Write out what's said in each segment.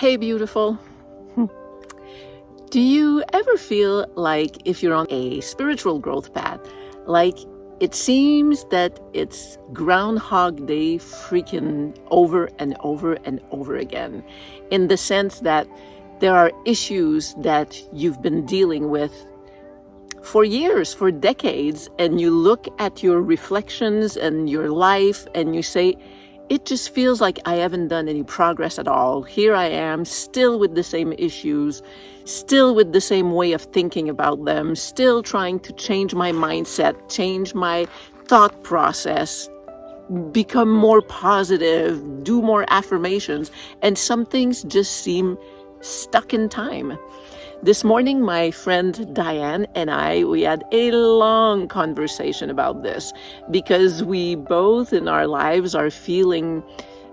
Hey, beautiful. Do you ever feel like if you're on a spiritual growth path, like it seems that it's Groundhog Day freaking over and over and over again, in the sense that there are issues that you've been dealing with for years, for decades, and you look at your reflections and your life and you say, it just feels like I haven't done any progress at all. Here I am, still with the same issues, still with the same way of thinking about them, still trying to change my mindset, change my thought process, become more positive, do more affirmations, and some things just seem stuck in time. This morning, my friend Diane and we had a long conversation about this because we both in our lives are feeling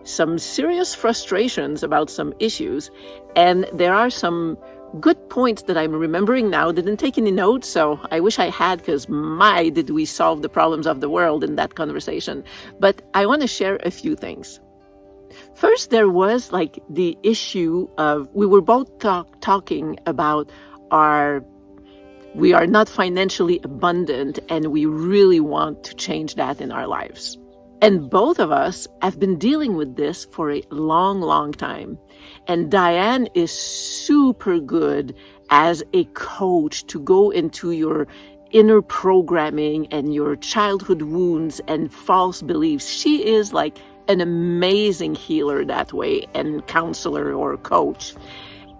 some serious frustrations about some issues. And there are some good points that I'm remembering now. Didn't take any notes, so I wish I had, because my, did we solve the problems of the world in that conversation. But I want to share a few things. First, there was like the issue of, we were both talking about we are not financially abundant and we really want to change that in our lives. And both of us have been dealing with this for a long, long time. And Diane is super good as a coach to go into your inner programming and your childhood wounds and false beliefs. She is like an amazing healer that way, and counselor or coach.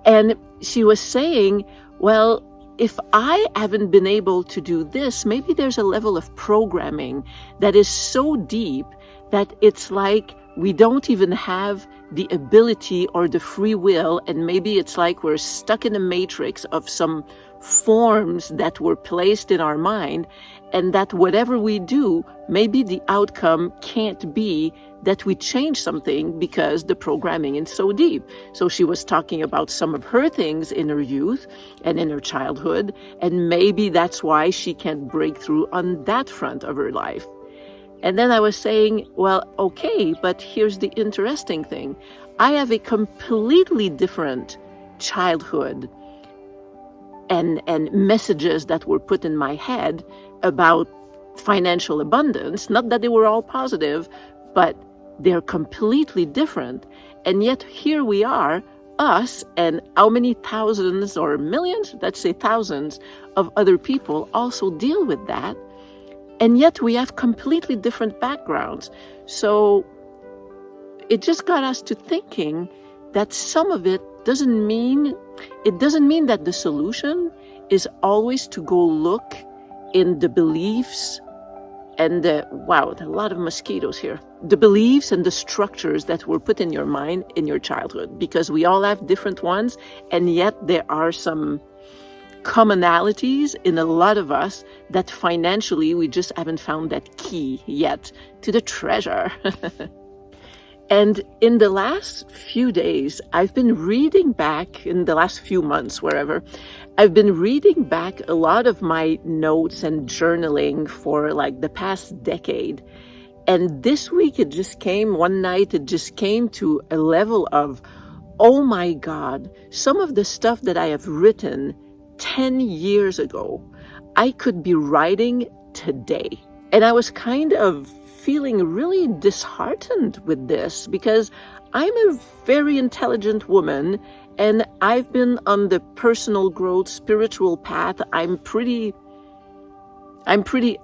And she was saying, well, if I haven't been able to do this, maybe there's a level of programming that is so deep that it's like we don't even have the ability or the free will, and maybe it's like we're stuck in a matrix of some forms that were placed in our mind, and that whatever we do, maybe the outcome can't be that we change something because the programming is so deep. So she was talking about some of her things in her youth and in her childhood, and maybe that's why she can't break through on that front of her life. And then I was saying, well, okay, but here's the interesting thing. I have a completely different childhood and messages that were put in my head about financial abundance. Not that they were all positive, but they're completely different. And yet here we are, us and how many thousands or millions, let's say thousands of other people also deal with that. And yet we have completely different backgrounds. So it just got us to thinking that some of it doesn't mean that the solution is always to go look in the beliefs and a lot of mosquitoes here. The beliefs and the structures that were put in your mind in your childhood, because we all have different ones, and yet there are some commonalities in a lot of us that financially we just haven't found that key yet to the treasure. And in the last few days, I've been reading back, in the last few months, wherever, I've been reading back a lot of my notes and journaling for like the past decade. And this week one night it just came to a level of, oh my God, some of the stuff that I have written 10 years ago, I could be writing today. And I was kind of feeling really disheartened with this, because I'm a very intelligent woman and I've been on the personal growth, spiritual path. I'm pretty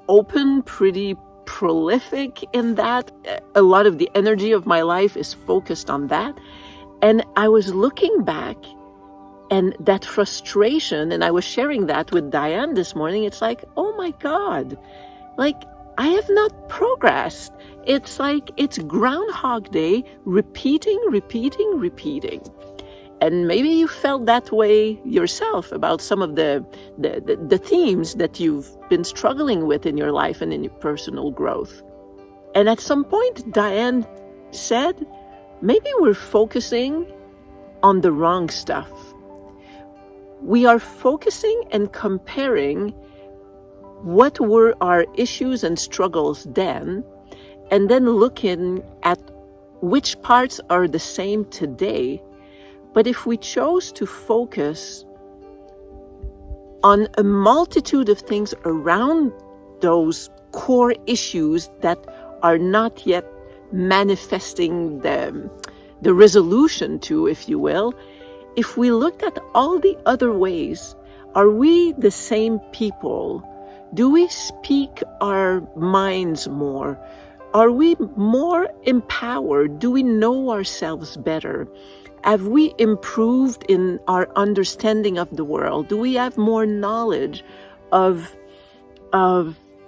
open, pretty prolific in that. A lot of the energy of my life is focused on that. And I was looking back and that frustration, and I was sharing that with Diane this morning. It's like, oh my God, like I have not progressed. It's like it's Groundhog Day, repeating. And maybe you felt that way yourself about some of the themes that you've been struggling with in your life and in your personal growth. And at some point, Diane said, maybe we're focusing on the wrong stuff. We are focusing and comparing what were our issues and struggles then, and then looking at which parts are the same today, But if we chose to focus on a multitude of things around those core issues that are not yet manifesting the resolution to, if you will, if we looked at all the other ways, are we the same people? Do we speak our minds more? Are we more empowered? Do we know ourselves better? Have we improved in our understanding of the world? Do we have more knowledge of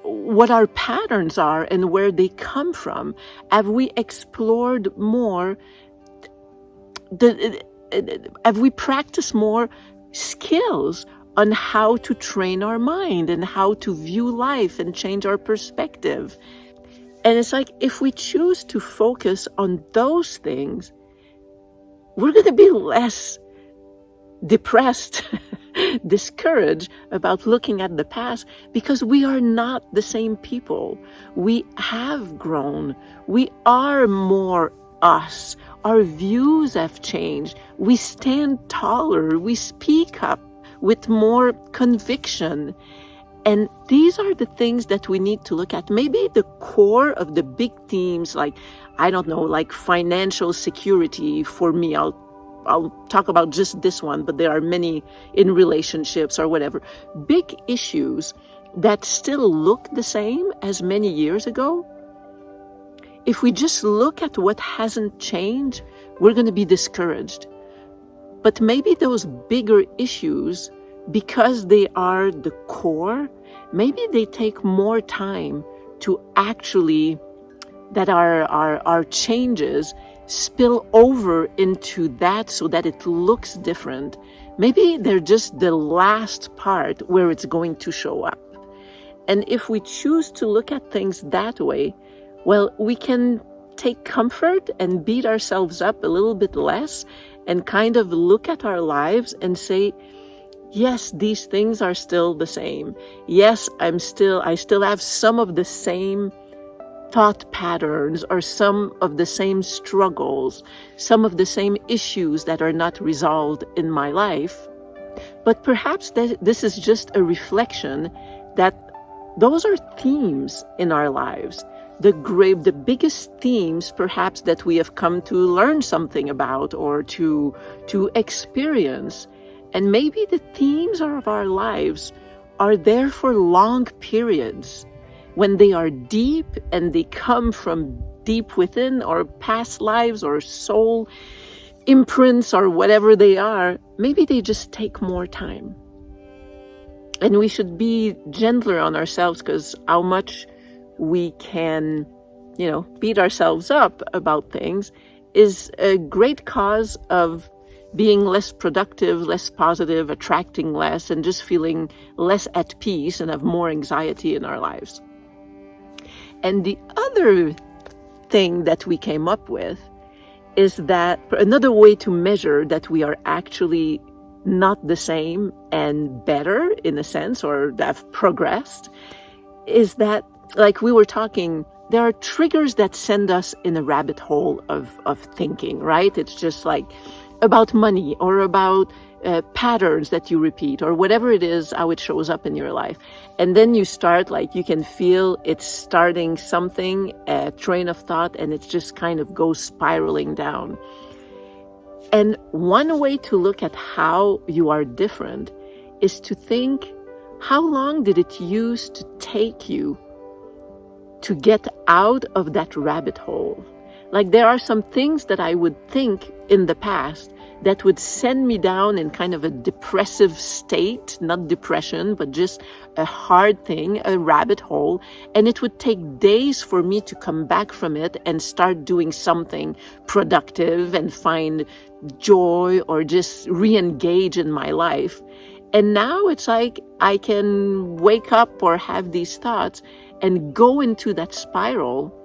what our patterns are and where they come from? Have we explored more? Have we practiced more skills on how to train our mind and how to view life and change our perspective? And it's like, if we choose to focus on those things, we're going to be less depressed, discouraged about looking at the past, because we are not the same people. We have grown. We are more us. Our views have changed. We stand taller. We speak up with more conviction. And these are the things that we need to look at. Maybe the core of the big themes, like, I don't know, like financial security for me. I'll talk about just this one, but there are many in relationships or whatever. Big issues that still look the same as many years ago. If we just look at what hasn't changed, we're going to be discouraged. But maybe those bigger issues, because they are the core, maybe they take more time to actually, that our changes spill over into that so that it looks different. Maybe they're just the last part where it's going to show up. And if we choose to look at things that way, well, we can take comfort and beat ourselves up a little bit less and kind of look at our lives and say, yes, these things are still the same. Yes, I still have some of the same thought patterns or some of the same struggles, some of the same issues that are not resolved in my life. But perhaps this is just a reflection that those are themes in our lives. The biggest themes perhaps that we have come to learn something about or to experience. And maybe the themes of our lives are there for long periods. When they are deep and they come from deep within, or past lives or soul imprints or whatever they are, maybe they just take more time. And we should be gentler on ourselves, because how much we can, beat ourselves up about things is a great cause of being less productive, less positive, attracting less, and just feeling less at peace and have more anxiety in our lives. And the other thing that we came up with is that another way to measure that we are actually not the same and better in a sense, or have progressed, is that, like we were talking, there are triggers that send us in a rabbit hole of thinking, right? It's just like about money or about patterns that you repeat or whatever it is, how it shows up in your life. And then you start, like, you can feel it's starting something, a train of thought, and it just kind of goes spiraling down. And one way to look at how you are different is to think, how long did it used to take you to get out of that rabbit hole? Like, there are some things that I would think in the past that would send me down in kind of a depressive state, not depression, but just a hard thing, a rabbit hole. And it would take days for me to come back from it and start doing something productive and find joy or just re-engage in my life. And now it's like I can wake up or have these thoughts and go into that spiral.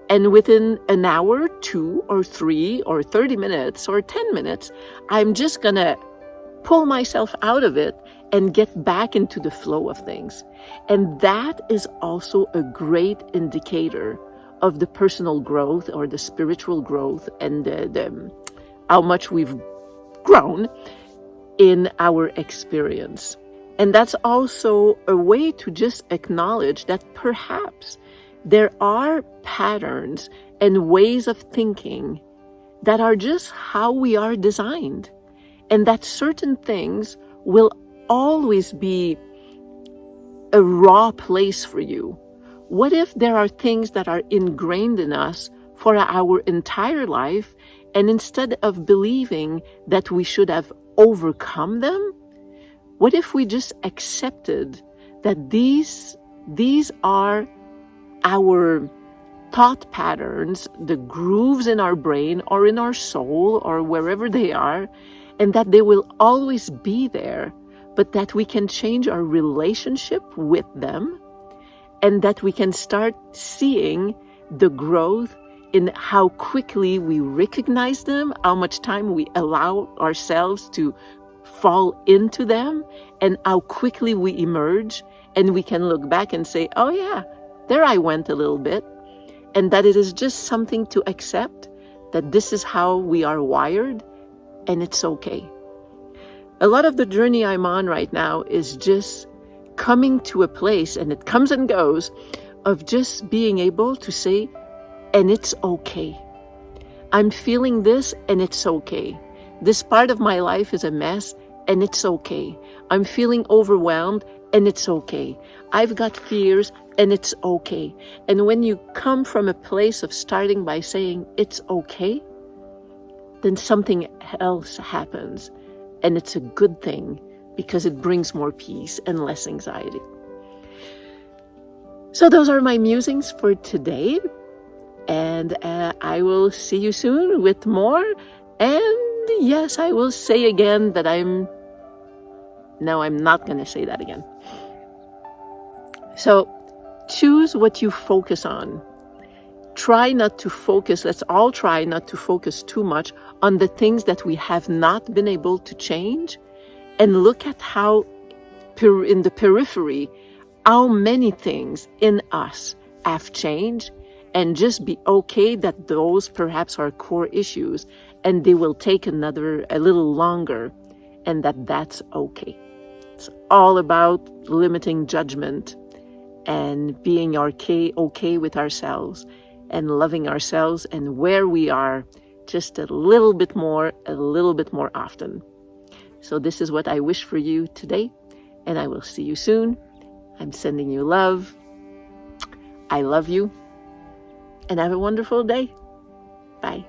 And within an hour, 2 or 3 or 30 minutes or 10 minutes, I'm just going to pull myself out of it and get back into the flow of things. And that is also a great indicator of the personal growth or the spiritual growth and how much we've grown in our experience. And that's also a way to just acknowledge that perhaps there are patterns and ways of thinking that are just how we are designed, and that certain things will always be a raw place for you. What if there are things that are ingrained in us for our entire life, and instead of believing that we should have overcome them, what if we just accepted that these are our thought patterns, the grooves in our brain or in our soul or wherever they are, and that they will always be there, but that we can change our relationship with them, and that we can start seeing the growth in how quickly we recognize them, how much time we allow ourselves to fall into them, and how quickly we emerge, and we can look back and say, oh yeah, there I went a little bit, and that it is just something to accept, that this is how we are wired, and it's okay. A lot of the journey I'm on right now is just coming to a place, and it comes and goes, of just being able to say, and it's okay. I'm feeling this, and it's okay. This part of my life is a mess, and it's okay. I'm feeling overwhelmed, and it's okay. I've got fears, and it's okay. And when you come from a place of starting by saying it's okay, then something else happens. And it's a good thing, because it brings more peace and less anxiety. So those are my musings for today. And I will see you soon with more. And yes, I will say again that no, I'm not going to say that again. So choose what you focus on. Try not to focus, let's all try not to focus too much on the things that we have not been able to change, and look at how in the periphery, how many things in us have changed, and just be okay that those perhaps are core issues, and they will take a little longer, and that's okay. It's all about limiting judgment and being okay with ourselves, and loving ourselves and where we are just a little bit more often. So this is what I wish for you today, and I will see you soon. I'm sending you love. I love you, and have a wonderful day. Bye.